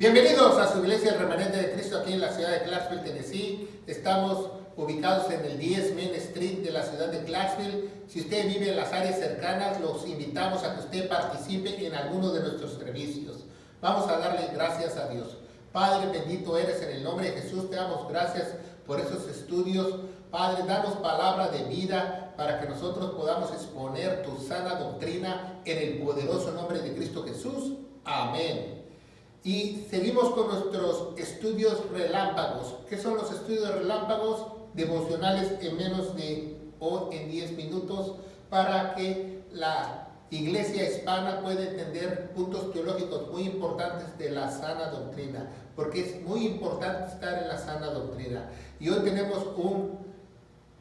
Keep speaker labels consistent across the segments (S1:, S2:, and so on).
S1: Bienvenidos a su iglesia, el Remanente de Cristo, aquí en la ciudad de Clarksville, Tennessee. Estamos ubicados en el 10 Main Street de la ciudad de Clarksville. Si usted vive en las áreas cercanas, los invitamos a que usted participe en alguno de nuestros servicios. Vamos a darle gracias a Dios. Padre, bendito eres, en el nombre de Jesús te damos gracias por esos estudios. Padre, danos palabra de vida para que nosotros podamos exponer tu sana doctrina en el poderoso nombre de Cristo Jesús. Amén. Y seguimos con nuestros estudios relámpagos. ¿Qué son los estudios relámpagos? Devocionales en menos de o en 10 minutos para que la iglesia hispana pueda entender puntos teológicos muy importantes de la sana doctrina, porque es muy importante estar en la sana doctrina. Y hoy tenemos un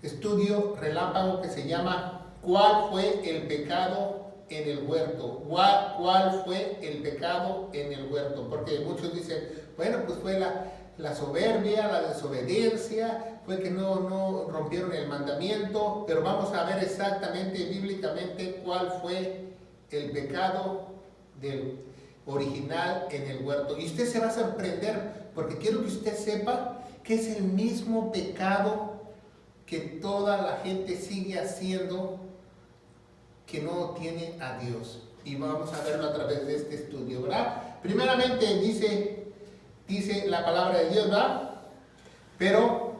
S1: estudio relámpago que se llama ¿Cuál fue el pecado en el huerto? ¿Cuál fue el pecado en el huerto? Porque muchos dicen, bueno, pues fue la soberbia, la desobediencia, fue que no rompieron el mandamiento, pero vamos a ver exactamente, bíblicamente, cuál fue el pecado del original en el huerto. Y usted se va a sorprender, porque quiero que usted sepa que es el mismo pecado que toda la gente sigue haciendo, que no tiene a Dios. Y vamos a verlo a través de este estudio, ¿verdad? Primeramente dice la palabra de Dios, ¿verdad? Pero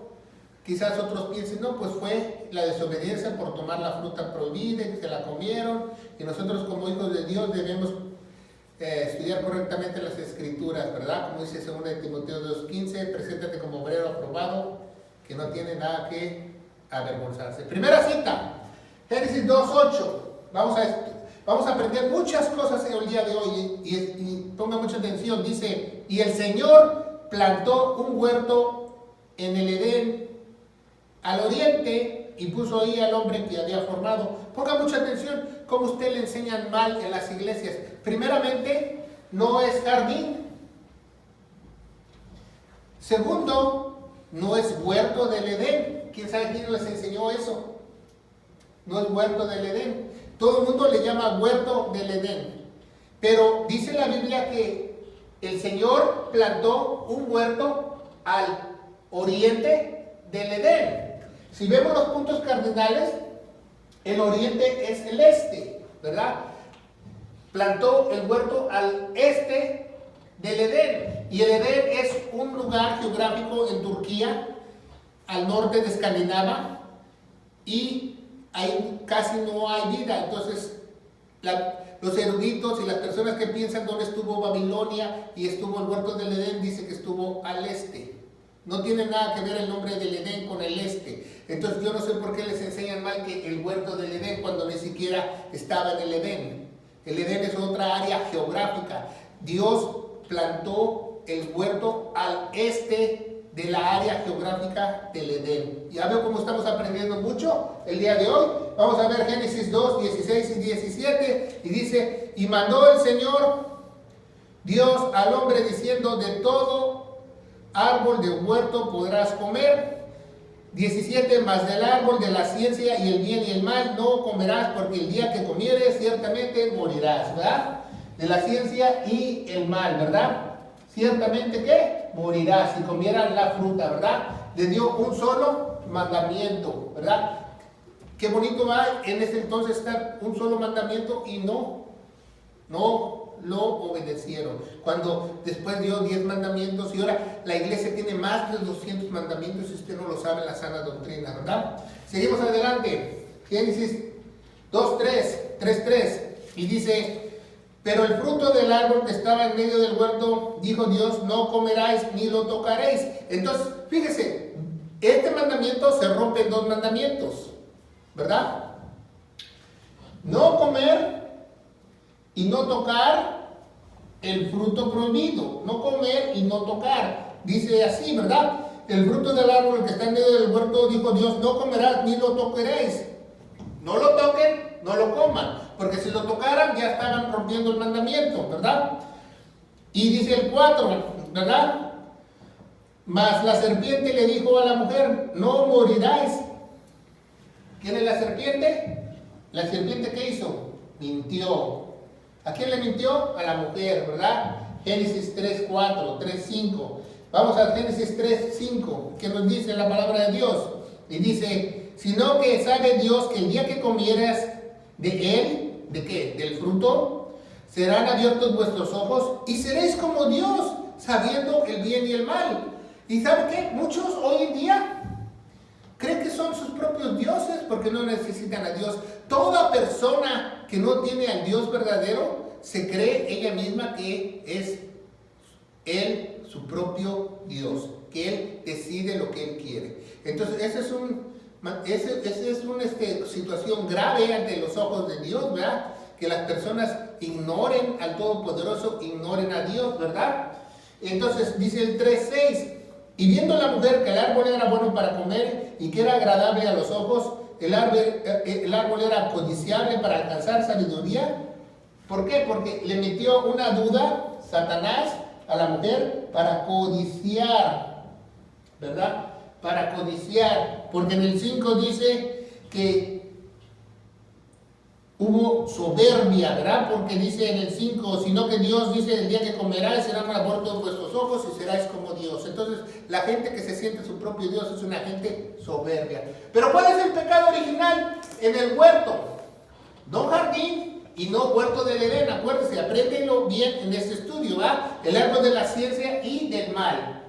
S1: quizás otros piensen, no, pues fue la desobediencia por tomar la fruta prohibida y que se la comieron. Y nosotros como hijos de Dios debemos estudiar correctamente las Escrituras, ¿verdad? Como dice 2 Timoteo 2:15, preséntate como obrero aprobado, que no tiene nada que avergonzarse. Primera cita, Génesis 2:8. Vamos a aprender muchas cosas el día de hoy y ponga mucha atención. Dice, y el Señor plantó un huerto en el Edén al oriente y puso ahí al hombre que había formado. Ponga mucha atención cómo usted le enseñan mal en las iglesias. Primeramente, no es jardín. Segundo, no es huerto del Edén. ¿Quién sabe quién les enseñó eso? No es huerto del Edén. Todo el mundo le llama huerto del Edén. Pero dice la Biblia que el Señor plantó un huerto al oriente del Edén. Si vemos los puntos cardinales, el oriente es el este, ¿verdad? Plantó el huerto al este del Edén. Y el Edén es un lugar geográfico en Turquía, al norte de Escandinavia, y ahí casi no hay vida. Entonces los eruditos y las personas que piensan dónde estuvo Babilonia y estuvo el huerto del Edén, dice que estuvo al este. No tiene nada que ver el nombre del Edén con el este. Entonces yo no sé por qué les enseñan mal que el huerto del Edén cuando ni siquiera estaba en el Edén. El Edén es otra área geográfica. Dios plantó el huerto al este de la área geográfica del Edén. Ya veo cómo estamos aprendiendo mucho el día de hoy. Vamos a ver Génesis 2, 16 y 17. Y dice, y mandó el Señor Dios al hombre diciendo, de todo árbol de huerto podrás comer. 17, mas del árbol de la ciencia y el bien y el mal no comerás, porque el día que comieres ciertamente morirás, ¿verdad? De la ciencia y el mal, ¿verdad? Ciertamente que morirás si comieran la fruta, ¿verdad? Le dio un solo mandamiento, ¿verdad? Qué bonito va en ese entonces estar un solo mandamiento y no lo obedecieron. Cuando después dio 10 mandamientos y ahora la iglesia tiene más de 200 mandamientos y usted no lo sabe en la sana doctrina, ¿verdad? Seguimos adelante. Génesis 3:3 y dice, pero el fruto del árbol que estaba en medio del huerto, dijo Dios, no comeráis ni lo tocaréis. Entonces, fíjese, este mandamiento se rompe en 2 mandamientos, ¿verdad? No comer y no tocar el fruto prohibido. No comer y no tocar. Dice así, ¿verdad? El fruto del árbol que está en medio del huerto, dijo Dios, no comerás ni lo tocaréis. No lo toquen, no lo coman, porque si lo tocaran ya estaban rompiendo el mandamiento, ¿verdad? Y dice el 4, ¿verdad? Mas la serpiente le dijo a la mujer, no moriráis. ¿Quién es la serpiente? La serpiente, ¿qué hizo? Mintió. ¿A quién le mintió? A la mujer, ¿verdad? Génesis 3:4, 3:5. Vamos a Génesis 3:5, que nos dice la palabra de Dios. Y dice, sino que sabe Dios que el día que comieras de él, ¿de qué? Del fruto, serán abiertos vuestros ojos y seréis como Dios, sabiendo el bien y el mal. ¿Y sabe qué? Muchos hoy en día creen que son sus propios dioses porque no necesitan a Dios. Toda persona que no tiene al Dios verdadero se cree ella misma que es Él su propio Dios, que Él decide lo que Él quiere. Entonces, esa es una situación grave ante los ojos de Dios, ¿verdad? Que las personas ignoren al Todopoderoso, ignoren a Dios, ¿verdad? Entonces, dice el 3:6, y viendo la mujer que el árbol era bueno para comer y que era agradable a los ojos, el árbol era codiciable para alcanzar sabiduría. ¿Por qué? Porque le metió una duda Satanás a la mujer para codiciar, ¿verdad? Para codiciar, porque en el 5 dice que hubo soberbia, ¿verdad? Porque dice en el 5, sino que Dios dice, el día que comeráis serán abiertos vuestros ojos y seráis como Dios. Entonces, la gente que se siente su propio Dios es una gente soberbia. Pero ¿cuál es el pecado original? En el huerto, no jardín y no huerto del Edén. Acuérdense, apréndenlo bien en este estudio, ¿va? El árbol de la ciencia y del mal.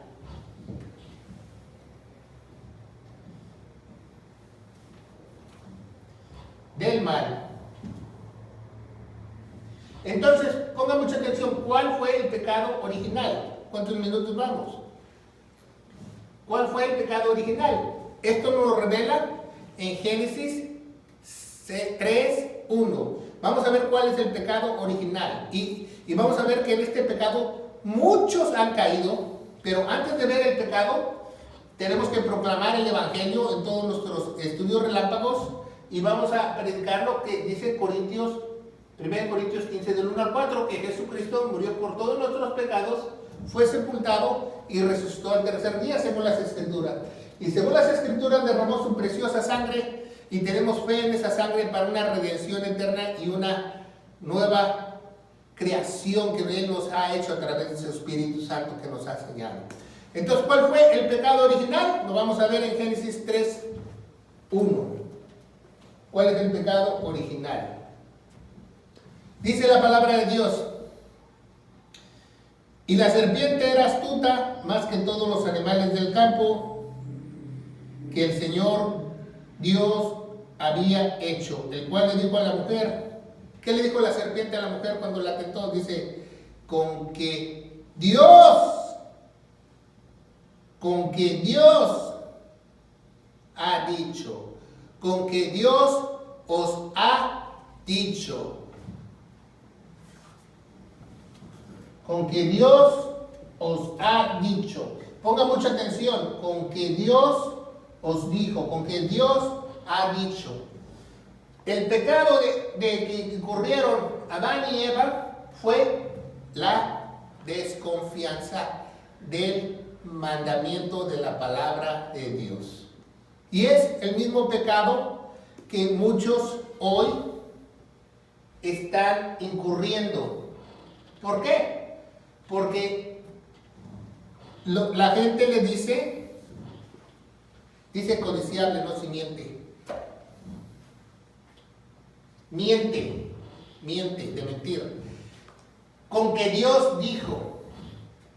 S1: Del mal. Entonces, ponga mucha atención, ¿cuál fue el pecado original? ¿Cuántos minutos vamos? ¿Cuál fue el pecado original? Esto nos lo revela en Génesis 3:1. Vamos a ver cuál es el pecado original. Y vamos a ver que en este pecado muchos han caído, pero antes de ver el pecado, tenemos que proclamar el Evangelio en todos nuestros estudios relámpagos y vamos a predicar lo que dice 1 Corintios 15, del 1 al 4, que Jesucristo murió por todos nuestros pecados, fue sepultado y resucitó al tercer día, según las Escrituras. Y según las Escrituras derramó su preciosa sangre y tenemos fe en esa sangre para una redención eterna y una nueva creación que Él nos ha hecho a través de su Espíritu Santo que nos ha enseñado. Entonces, ¿cuál fue el pecado original? Lo vamos a ver en Génesis 3:1. ¿Cuál es el pecado original? Dice la palabra de Dios, y la serpiente era astuta más que todos los animales del campo que el Señor Dios había hecho, el cual le dijo a la mujer, ¿qué le dijo la serpiente a la mujer cuando la tentó? Dice, con que Dios ha dicho, con que Dios os ha dicho. Con que Dios os ha dicho. Ponga mucha atención. Con que Dios os dijo. Con que Dios ha dicho. El pecado de que incurrieron Adán y Eva fue la desconfianza del mandamiento de la palabra de Dios. Y es el mismo pecado que muchos hoy están incurriendo. ¿Por qué? Porque la gente le dice codiciable, no si miente. Miente de mentir. Con que Dios dijo,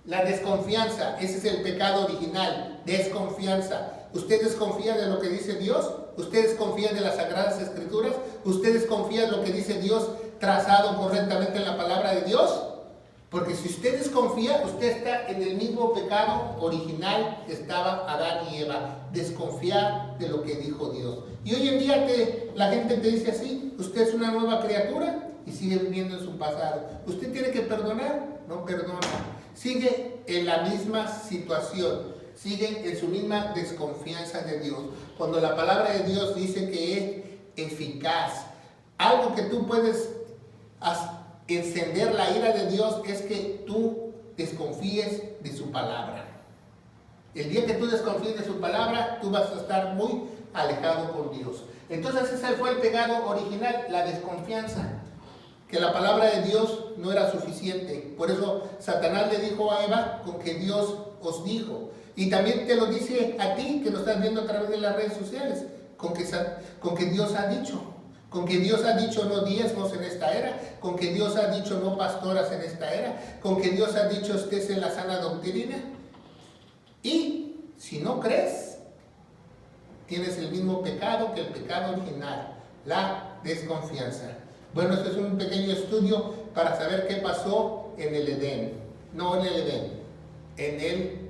S1: la desconfianza, ese es el pecado original, desconfianza. ¿Usted desconfía de lo que dice Dios? ¿Usted desconfía de las Sagradas Escrituras? ¿Usted desconfía de lo que dice Dios trazado correctamente en la palabra de Dios? Porque si usted desconfía, usted está en el mismo pecado original que estaba Adán y Eva, desconfiar de lo que dijo Dios. Y hoy en día la gente te dice así, usted es una nueva criatura y sigue viviendo en su pasado. ¿Usted tiene que perdonar? No perdona. Sigue en la misma situación, sigue en su misma desconfianza de Dios. Cuando la palabra de Dios dice que es eficaz, algo que tú puedes encender la ira de Dios es que tú desconfíes de su palabra. El día que tú desconfíes de su palabra, tú vas a estar muy alejado con Dios. Entonces ese fue el pecado original, la desconfianza. Que la palabra de Dios no era suficiente. Por eso Satanás le dijo a Eva, con que Dios os dijo. Y también te lo dice a ti, que lo estás viendo a través de las redes sociales, con que Dios ha dicho. Con que Dios ha dicho no diezmos en esta era, con que Dios ha dicho no pastoras en esta era, con que Dios ha dicho estés en la sana doctrina. Y si no crees, tienes el mismo pecado que el pecado original, la desconfianza. Bueno, esto es un pequeño estudio para saber qué pasó en el Edén. No en el Edén, en el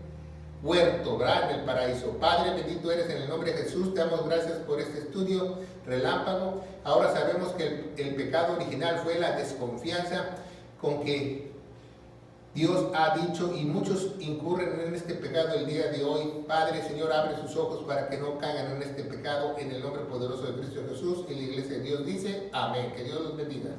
S1: huerto, ¿verdad? En el paraíso. Padre, bendito eres en el nombre de Jesús. Te damos gracias por este estudio relámpago. Ahora sabemos que el pecado original fue la desconfianza con que Dios ha dicho, y muchos incurren en este pecado el día de hoy. Padre, Señor, abre sus ojos para que no caigan en este pecado, en el nombre poderoso de Cristo Jesús. Y la iglesia de Dios dice, amén. Que Dios los bendiga.